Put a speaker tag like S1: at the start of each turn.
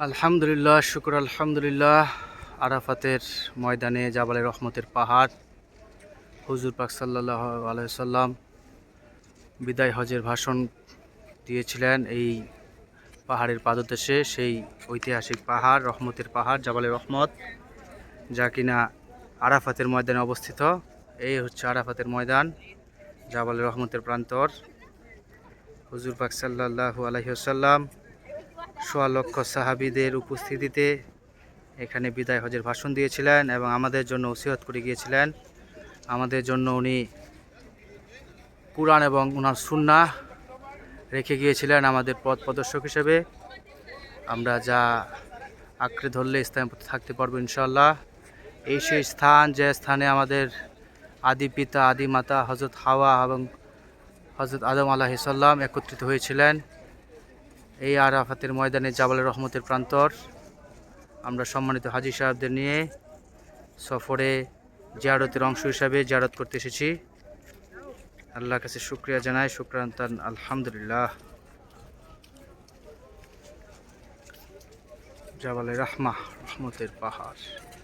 S1: আলহামদুলিল্লাহ, শুকর আলহামদুলিল্লাহ। আরাফাতের ময়দানে জাবালে রহমতের পাহাড়, হুজুর পাক সাল্লাল্লাহু আলাইহি সাল্লাম বিদায় হজের ভাষণ দিয়েছিলেন এই পাহাড়ের পাদদেশে। সেই ঐতিহাসিক পাহাড়, রহমতের পাহাড় জাবালে রহমত, যা কিনা আরাফাতের ময়দানে অবস্থিত। এই হচ্ছে আরাফাতের ময়দান, জাবালে রহমতের প্রান্তর। হুজুর পাক সাল্লাল্লাহু আলাইহি সাল্লাম সোয়া লক্ষ সাহাবীদের উপস্থিতিতে এখানে বিদায় হজের ভাষণ দিয়েছিলেন এবং আমাদের জন্য ওসিয়ত করে গিয়েছিলেন। আমাদের জন্য উনি কুরআন এবং ওনার সুন্নাহ রেখে গিয়েছিলেন আমাদের পথ প্রদর্শক হিসেবে। আমরা যা আঁকড়ে ধরলে ইসলামের পথে থাকতে পারবো ইনশাআল্লাহ। এই সেই স্থান, যে স্থানে আমাদের আদি পিতা, আদি মাতা হজরত হাওয়া এবং হজরত আদম আলাইহিস সালাম একত্রিত হয়েছিলেন। এই আরাফাতের ময়দানে জাবালে রহমতের প্রান্তর। আমরা সম্মানিত হাজী সাহেবদের নিয়ে সফরে জিয়ারতের অংশ হিসাবে জিয়ারত করতে এসেছি। আল্লাহর কাছে শুকরিয়া জানাই, শুকরান আলহামদুলিল্লাহ। জাবালে রহমতের পাহাড়।